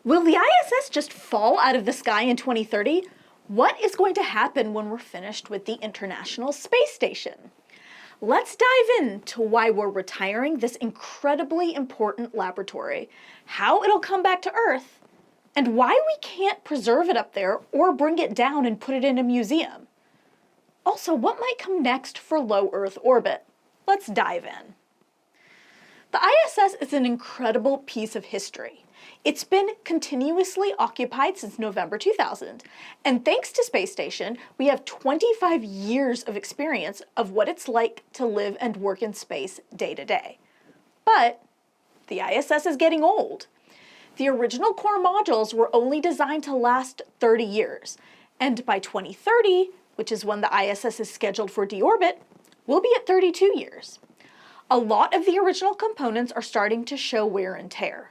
Will the ISS just fall out of the sky in 2030? What is going to happen when we're finished with the International Space Station? Let's dive into why we're retiring this incredibly important laboratory, how it'll come back to Earth, and why we can't preserve it up there or bring it down and put it in a museum. Also, what might come next for low Earth orbit? Let's dive in. The ISS is an incredible piece of history. It's been continuously occupied since November 2000, and thanks to Space Station, we have 25 years of experience of what it's like to live and work in space day to day. But the ISS is getting old. The original core modules were only designed to last 30 years, and by 2030, which is when the ISS is scheduled for deorbit, we'll be at 32 years. A lot of the original components are starting to show wear and tear.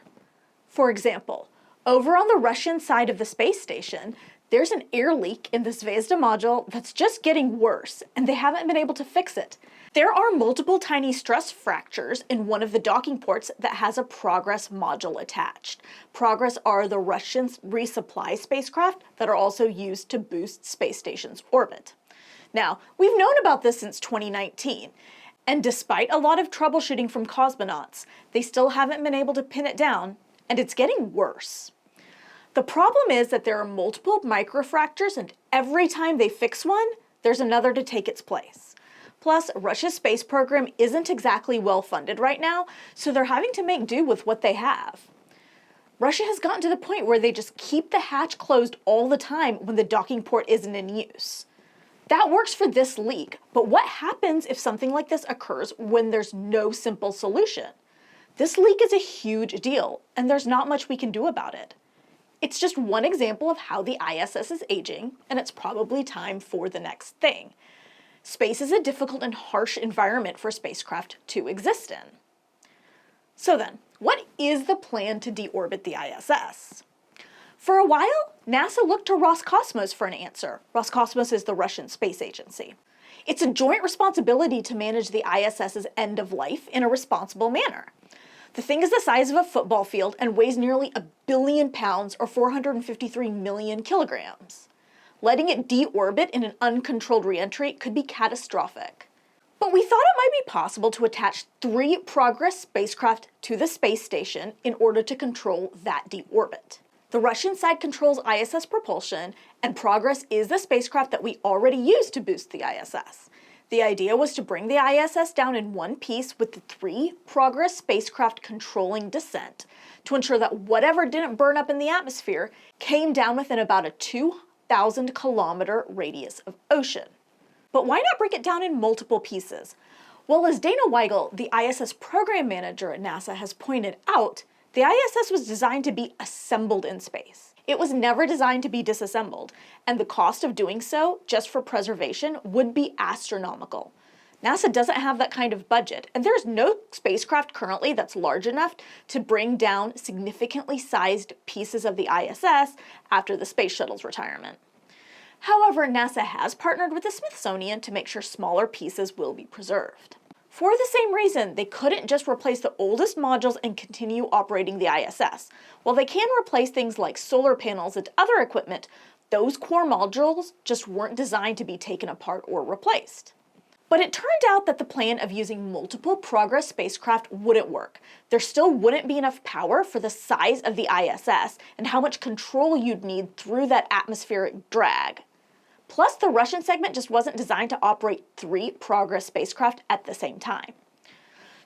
For example, over on the Russian side of the space station, there's an air leak in the Zvezda module that's just getting worse, and they haven't been able to fix it. There are multiple tiny stress fractures in one of the docking ports that has a Progress module attached. Progress are the Russian resupply spacecraft that are also used to boost space station's orbit. Now, we've known about this since 2019, and despite a lot of troubleshooting from cosmonauts, they still haven't been able to pin it down, and it's getting worse. The problem is that there are multiple microfractures, and every time they fix one, there's another to take its place. Plus, Russia's space program isn't exactly well funded right now, so they're having to make do with what they have. Russia has gotten to the point where they just keep the hatch closed all the time when the docking port isn't in use. That works for this leak, but what happens if something like this occurs when there's no simple solution? This leak is a huge deal, and there's not much we can do about it. It's just one example of how the ISS is aging, and it's probably time for the next thing. Space is a difficult and harsh environment for spacecraft to exist in. So then, what is the plan to deorbit the ISS? For a while, NASA looked to Roscosmos for an answer. Roscosmos is the Russian space agency. It's a joint responsibility to manage the ISS's end of life in a responsible manner. The thing is the size of a football field and weighs nearly 1 billion pounds or 453 million kilograms. Letting it deorbit in an uncontrolled reentry could be catastrophic. But we thought it might be possible to attach 3 Progress spacecraft to the space station in order to control that deorbit. The Russian side controls ISS propulsion, and Progress is the spacecraft that we already use to boost the ISS. The idea was to bring the ISS down in one piece with the 3 Progress spacecraft controlling descent to ensure that whatever didn't burn up in the atmosphere came down within about a 2,000-kilometer radius of ocean. But why not break it down in multiple pieces? Well, as Dana Weigel, the ISS program manager at NASA, has pointed out, the ISS was designed to be assembled in space. It was never designed to be disassembled, and the cost of doing so, just for preservation, would be astronomical. NASA doesn't have that kind of budget, and there's no spacecraft currently that's large enough to bring down significantly sized pieces of the ISS after the Space Shuttle's retirement. However, NASA has partnered with the Smithsonian to make sure smaller pieces will be preserved. For the same reason, they couldn't just replace the oldest modules and continue operating the ISS. While they can replace things like solar panels and other equipment, those core modules just weren't designed to be taken apart or replaced. But it turned out that the plan of using multiple Progress spacecraft wouldn't work. There still wouldn't be enough power for the size of the ISS and how much control you'd need through that atmospheric drag. Plus, the Russian segment just wasn't designed to operate 3 Progress spacecraft at the same time.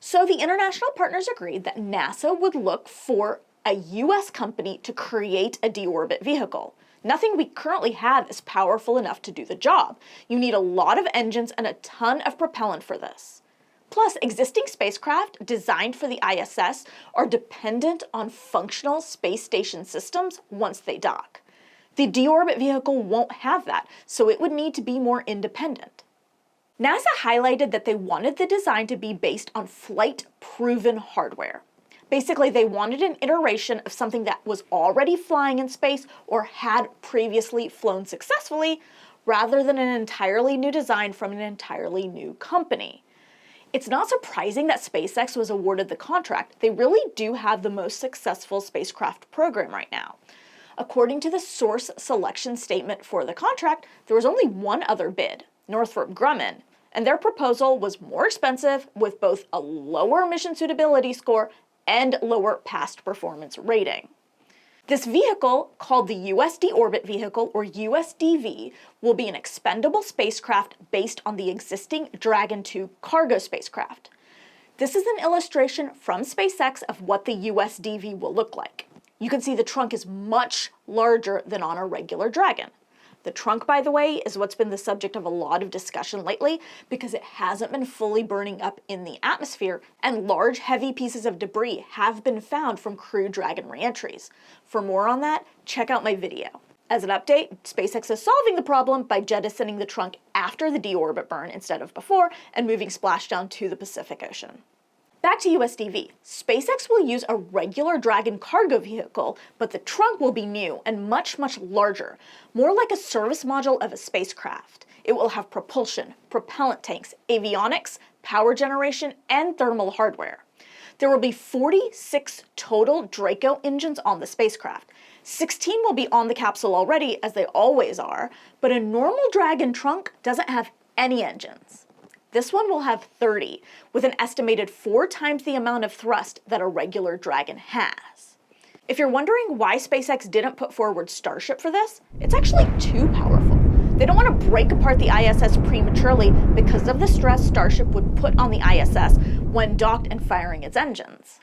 So the international partners agreed that NASA would look for a US company to create a deorbit vehicle. Nothing we currently have is powerful enough to do the job. You need a lot of engines and a ton of propellant for this. Plus, existing spacecraft designed for the ISS are dependent on functional space station systems once they dock. The deorbit vehicle won't have that, so it would need to be more independent. NASA highlighted that they wanted the design to be based on flight-proven hardware. Basically, they wanted an iteration of something that was already flying in space or had previously flown successfully, rather than an entirely new design from an entirely new company. It's not surprising that SpaceX was awarded the contract. They really do have the most successful spacecraft program right now. According to the source selection statement for the contract, there was only one other bid, Northrop Grumman, and their proposal was more expensive with both a lower mission suitability score and lower past performance rating. This vehicle, called the US Deorbit vehicle, or USDV, will be an expendable spacecraft based on the existing Dragon 2 cargo spacecraft. This is an illustration from SpaceX of what the USDV will look like. You can see the trunk is much larger than on a regular Dragon. The trunk, by the way, is what's been the subject of a lot of discussion lately because it hasn't been fully burning up in the atmosphere, and large, heavy pieces of debris have been found from Crew Dragon reentries. For more on that, check out my video. As an update, SpaceX is solving the problem by jettisoning the trunk after the deorbit burn instead of before and moving splashdown to the Pacific Ocean. Back to USDV. SpaceX will use a regular Dragon cargo vehicle, but the trunk will be new and much, much larger, more like a service module of a spacecraft. It will have propulsion, propellant tanks, avionics, power generation, and thermal hardware. There will be 46 total Draco engines on the spacecraft. 16 will be on the capsule already, as they always are, but a normal Dragon trunk doesn't have any engines. This one will have 30, with an estimated 4 times the amount of thrust that a regular Dragon has. If you're wondering why SpaceX didn't put forward Starship for this, it's actually too powerful. They don't want to break apart the ISS prematurely because of the stress Starship would put on the ISS when docked and firing its engines.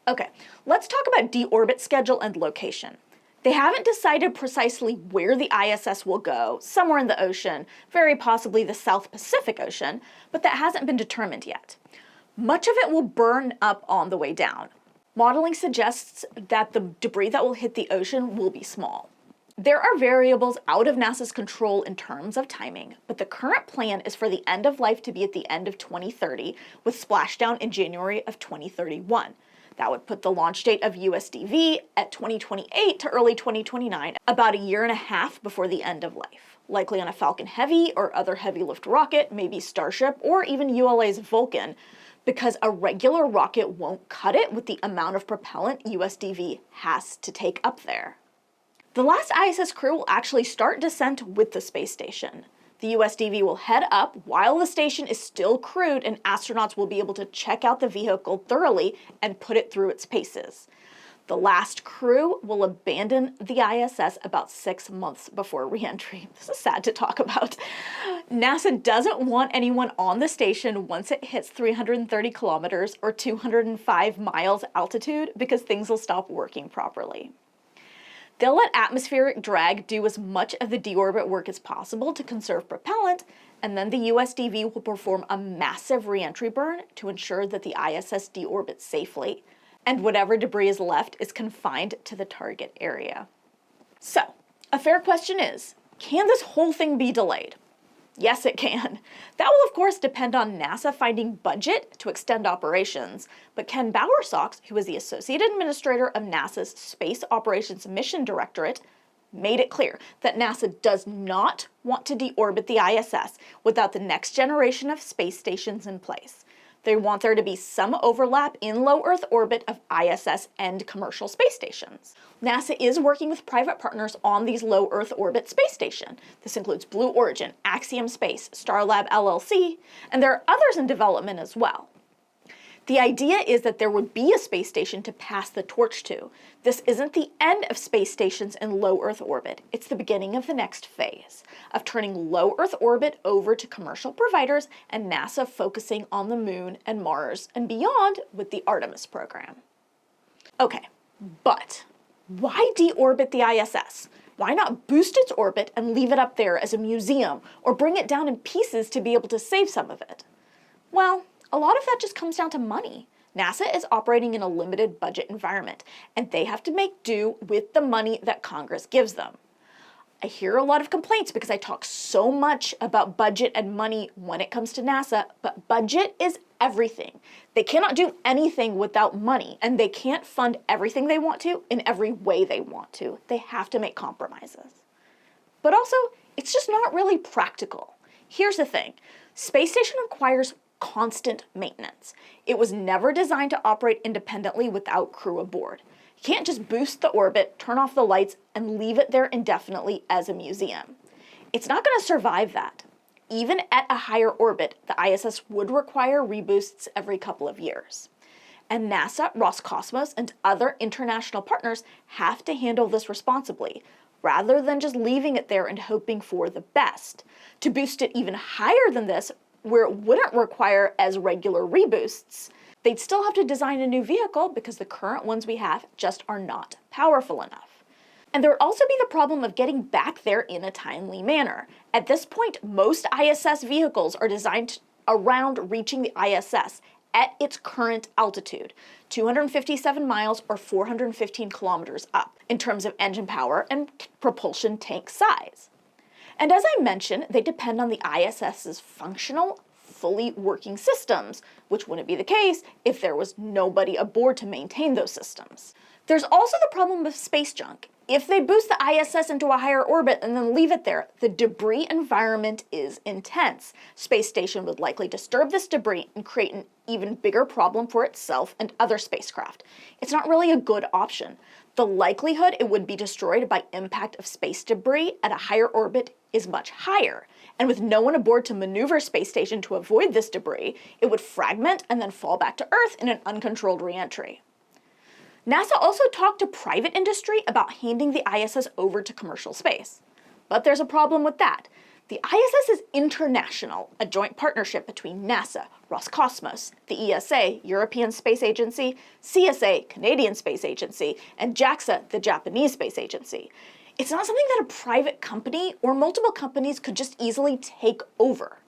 Okay, let's talk about deorbit schedule and location. They haven't decided precisely where the ISS will go, somewhere in the ocean, very possibly the South Pacific Ocean, but that hasn't been determined yet. Much of it will burn up on the way down. Modeling suggests that the debris that will hit the ocean will be small. There are variables out of NASA's control in terms of timing, but the current plan is for the end of life to be at the end of 2030, with splashdown in January of 2031. That would put the launch date of USDV at 2028 to early 2029, about a year and a half before the end of life. Likely on a Falcon Heavy or other heavy lift rocket, maybe Starship, or even ULA's Vulcan, because a regular rocket won't cut it with the amount of propellant USDV has to take up there. The last ISS crew will actually start descent with the space station. The USDV will head up while the station is still crewed, and astronauts will be able to check out the vehicle thoroughly and put it through its paces. The last crew will abandon the ISS about 6 months before re-entry. This is sad to talk about. NASA doesn't want anyone on the station once it hits 330 kilometers or 205 miles altitude because things will stop working properly. They'll let atmospheric drag do as much of the deorbit work as possible to conserve propellant, and then the USDV will perform a massive re-entry burn to ensure that the ISS deorbits safely, and whatever debris is left is confined to the target area. So, a fair question is, can this whole thing be delayed? Yes, it can. That will, of course, depend on NASA finding budget to extend operations, but Ken Bowersox, who is the Associate Administrator of NASA's Space Operations Mission Directorate, made it clear that NASA does not want to deorbit the ISS without the next generation of space stations in place. They want there to be some overlap in low Earth orbit of ISS and commercial space stations. NASA is working with private partners on these low Earth orbit space stations. This includes Blue Origin, Axiom Space, Starlab LLC, and there are others in development as well. The idea is that there would be a space station to pass the torch to. This isn't the end of space stations in low Earth orbit. It's the beginning of the next phase of turning low Earth orbit over to commercial providers and NASA focusing on the Moon and Mars and beyond with the Artemis program. Okay, but why deorbit the ISS? Why not boost its orbit and leave it up there as a museum or bring it down in pieces to be able to save some of it? Well, a lot of that just comes down to money. NASA is operating in a limited budget environment, and they have to make do with the money that Congress gives them. I hear a lot of complaints because I talk so much about budget and money when it comes to NASA, but budget is everything. They cannot do anything without money, and they can't fund everything they want to in every way they want to. They have to make compromises. But also, it's just not really practical. Here's the thing. Space station requires constant maintenance. It was never designed to operate independently without crew aboard. You can't just boost the orbit, turn off the lights, and leave it there indefinitely as a museum. It's not going to survive that. Even at a higher orbit, the ISS would require reboosts every couple of years. And NASA, Roscosmos, and other international partners have to handle this responsibly, rather than just leaving it there and hoping for the best. To boost it even higher than this, where it wouldn't require as regular reboosts, they'd still have to design a new vehicle because the current ones we have just are not powerful enough. And there would also be the problem of getting back there in a timely manner. At this point, most ISS vehicles are designed around reaching the ISS at its current altitude, 257 miles or 415 kilometers up, in terms of engine power and propulsion tank size. And as I mentioned, they depend on the ISS's functional, fully working systems, which wouldn't be the case if there was nobody aboard to maintain those systems. There's also the problem with space junk. If they boost the ISS into a higher orbit and then leave it there, the debris environment is intense. Space station would likely disturb this debris and create an even bigger problem for itself and other spacecraft. It's not really a good option. The likelihood it would be destroyed by impact of space debris at a higher orbit is much higher. And with no one aboard to maneuver space station to avoid this debris, it would fragment and then fall back to Earth in an uncontrolled re-entry. NASA also talked to private industry about handing the ISS over to commercial space. But there's a problem with that. The ISS is international, a joint partnership between NASA, Roscosmos, the ESA, European Space Agency, CSA, Canadian Space Agency, and JAXA, the Japanese Space Agency. It's not something that a private company or multiple companies could just easily take over.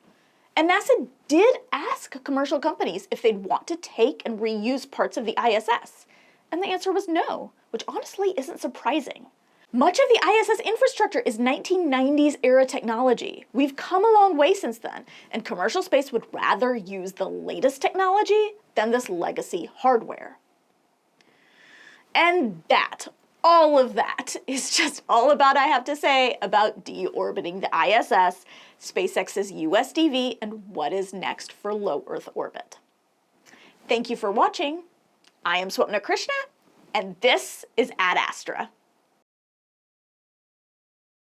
And NASA did ask commercial companies if they'd want to take and reuse parts of the ISS. And the answer was no, which honestly isn't surprising. Much of the ISS infrastructure is 1990s era technology. We've come a long way since then, and commercial space would rather use the latest technology than this legacy hardware. And all of that is just all about I have to say about deorbiting the ISS, SpaceX's USDV, and what is next for low Earth orbit. Thank you for watching. I am Swapna Krishna, and this is Ad Astra.